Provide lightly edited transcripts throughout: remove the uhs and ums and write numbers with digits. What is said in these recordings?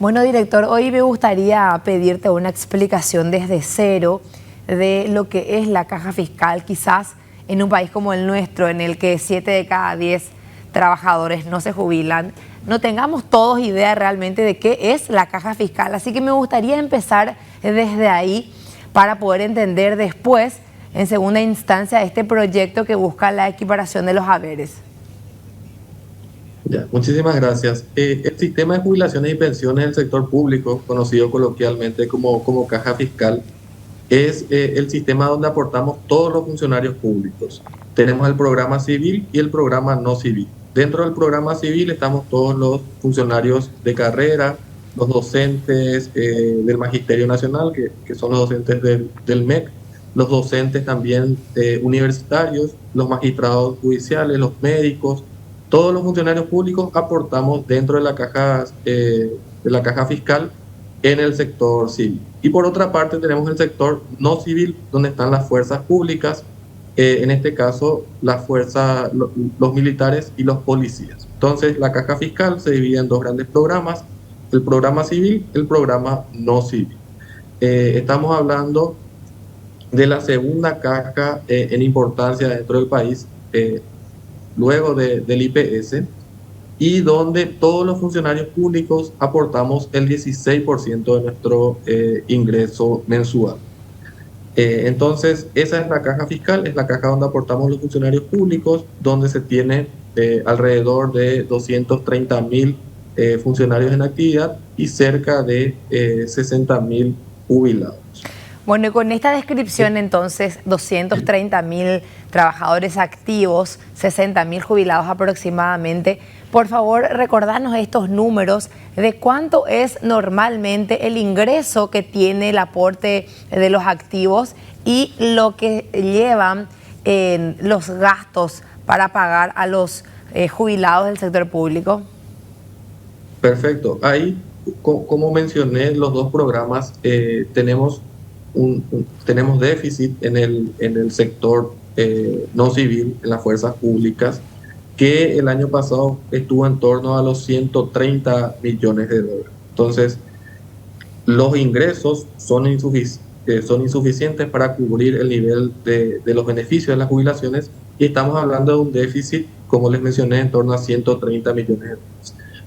Bueno, director, hoy me gustaría pedirte una explicación desde cero de lo que es la caja fiscal, quizás en un país como el nuestro, en el que 7 de cada 10 trabajadores no se jubilan, no tengamos todos idea realmente de qué es la caja fiscal. Así que me gustaría empezar desde ahí para poder entender después, en segunda instancia, este proyecto que busca la equiparación de los haberes. Ya, muchísimas gracias. El sistema de jubilaciones y pensiones del sector público, conocido coloquialmente como caja fiscal, es el sistema donde aportamos todos los funcionarios públicos. Tenemos el programa civil y el programa no civil. Dentro del programa civil estamos todos los funcionarios de carrera, los docentes del Magisterio Nacional, que son los docentes del MEC, los docentes también universitarios, los magistrados judiciales, los médicos. Todos los funcionarios públicos aportamos dentro de la caja fiscal en el sector civil. Y por otra parte tenemos el sector no civil, donde están las fuerzas públicas, en este caso los militares y los policías. Entonces la caja fiscal se divide en dos grandes programas, el programa civil y el programa no civil. Estamos hablando de la segunda caja en importancia dentro del país, luego del IPS, y donde todos los funcionarios públicos aportamos el 16% de nuestro ingreso mensual. Entonces, esa es la caja fiscal, es la caja donde aportamos los funcionarios públicos, donde se tiene alrededor de 230.000 funcionarios en actividad y cerca de 60.000 jubilados. Bueno, y con esta descripción entonces, 230.000 trabajadores activos, 60.000 jubilados aproximadamente, por favor recordarnos estos números de cuánto es normalmente el ingreso que tiene el aporte de los activos y lo que llevan los gastos para pagar a los jubilados del sector público. Perfecto. Ahí, como mencioné, los dos programas tenemos déficit en el sector no civil, en las fuerzas públicas, que el año pasado estuvo en torno a los 130 millones de dólares. Entonces, los ingresos son insuficientes para cubrir el nivel de los beneficios de las jubilaciones y estamos hablando de un déficit, como les mencioné, en torno a 130 millones de dólares.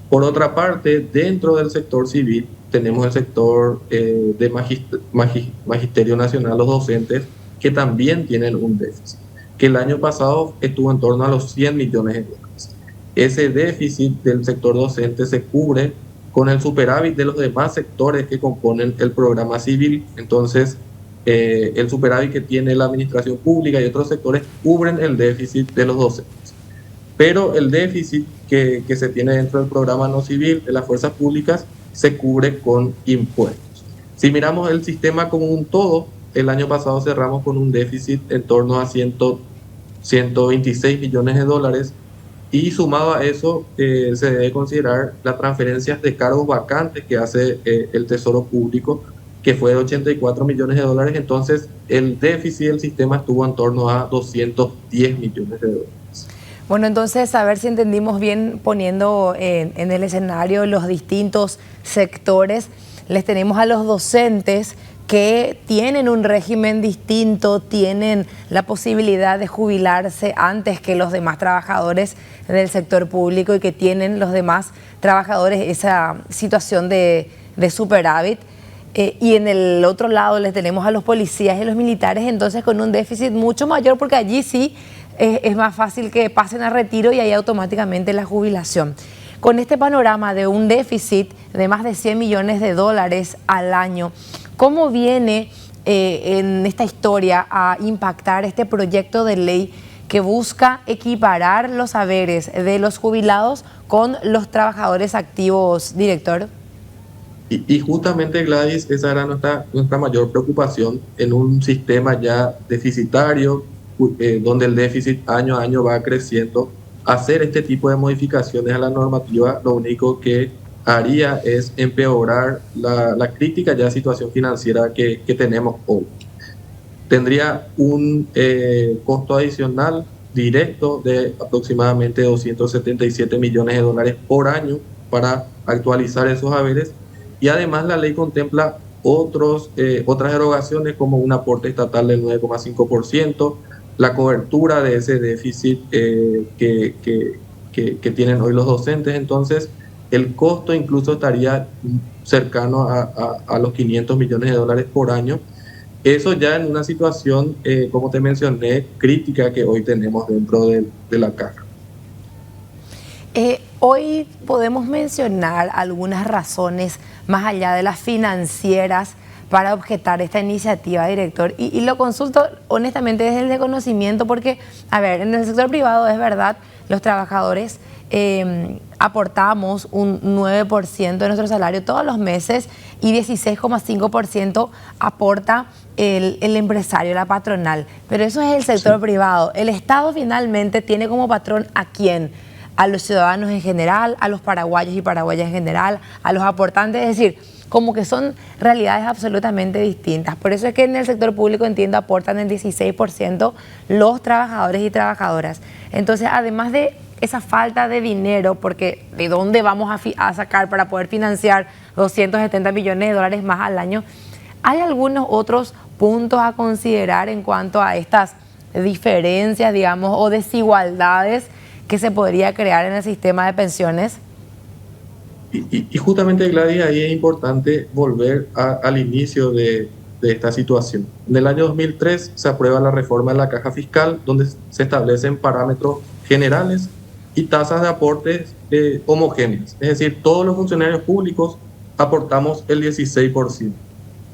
Por otra parte, dentro del sector civil, tenemos el sector de Magisterio Nacional, los docentes, que también tienen un déficit, que el año pasado estuvo en torno a los 100 millones de dólares. Ese déficit del sector docente se cubre con el superávit de los demás sectores que componen el programa civil. Entonces, el superávit que tiene la administración pública y otros sectores cubren el déficit de los docentes. Pero el déficit que se tiene dentro del programa no civil de las fuerzas públicas se cubre con impuestos. Si miramos el sistema como un todo, el año pasado cerramos con un déficit en torno a 126 millones de dólares y sumado a eso se debe considerar las transferencias de cargos vacantes que hace el Tesoro Público, que fue de 84 millones de dólares. Entonces el déficit del sistema estuvo en torno a 210 millones de dólares. Bueno, entonces, a ver si entendimos bien, poniendo en el escenario los distintos sectores, les tenemos a los docentes que tienen un régimen distinto, tienen la posibilidad de jubilarse antes que los demás trabajadores del sector público y que tienen los demás trabajadores esa situación de superávit. Y en el otro lado les tenemos a los policías y los militares, entonces con un déficit mucho mayor, porque allí sí es más fácil que pasen a retiro y ahí automáticamente la jubilación. Con este panorama de un déficit de más de 100 millones de dólares al año, ¿cómo viene en esta historia a impactar este proyecto de ley que busca equiparar los haberes de los jubilados con los trabajadores activos, director? Y justamente, Gladys, esa era nuestra mayor preocupación en un sistema ya deficitario, donde el déficit año a año va creciendo. Hacer este tipo de modificaciones a la normativa lo único que haría es empeorar la crítica ya situación financiera que tenemos hoy. Tendría un costo adicional directo de aproximadamente 277 millones de dólares por año para actualizar esos haberes, Y además la ley contempla otras erogaciones como un aporte estatal del 9,5%, la cobertura de ese déficit que tienen hoy los docentes. Entonces, el costo incluso estaría cercano a los 500 millones de dólares por año. Eso ya en una situación, como te mencioné, crítica que hoy tenemos dentro de la caja. Hoy podemos mencionar algunas razones más allá de las financieras para objetar esta iniciativa, director. Y lo consulto honestamente desde el desconocimiento porque, a ver, en el sector privado es verdad, los trabajadores aportamos un 9% de nuestro salario todos los meses y 16,5% aporta el empresario, la patronal. Pero eso es el sector privado. El Estado finalmente tiene como patrón ¿a quién? A los ciudadanos en general, a los paraguayos y paraguayas en general, a los aportantes, es decir, como que son realidades absolutamente distintas. Por eso es que en el sector público, entiendo, aportan el 16% los trabajadores y trabajadoras. Entonces, además de esa falta de dinero, porque ¿de dónde vamos a sacar para poder financiar 270 millones de dólares más al año? ¿Hay algunos otros puntos a considerar en cuanto a estas diferencias, digamos, o desigualdades que se podría crear en el sistema de pensiones? Y justamente, Gladys, ahí es importante volver al inicio de esta situación. En el año 2003 se aprueba la reforma de la caja fiscal, donde se establecen parámetros generales y tasas de aportes homogéneas. Es decir, todos los funcionarios públicos aportamos el 16%.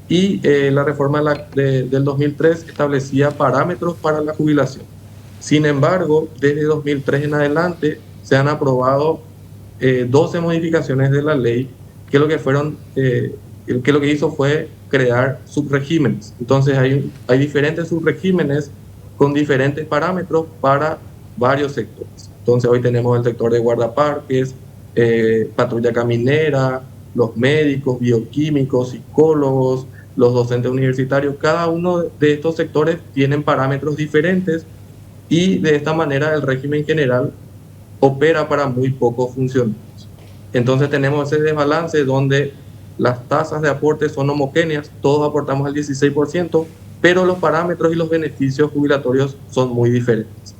Y la reforma del 2003 establecía parámetros para la jubilación. Sin embargo, desde 2003 en adelante se han aprobado 12 modificaciones de la ley que lo que hizo fue crear subregímenes. Entonces hay diferentes subregímenes con diferentes parámetros para varios sectores. Entonces hoy tenemos el sector de guardaparques, patrulla caminera, los médicos, bioquímicos, psicólogos, los docentes universitarios. Cada uno de estos sectores tienen parámetros diferentes y de esta manera el régimen general opera para muy pocos funcionarios. Entonces tenemos ese desbalance donde las tasas de aporte son homogéneas, todos aportamos el 16%, pero los parámetros y los beneficios jubilatorios son muy diferentes.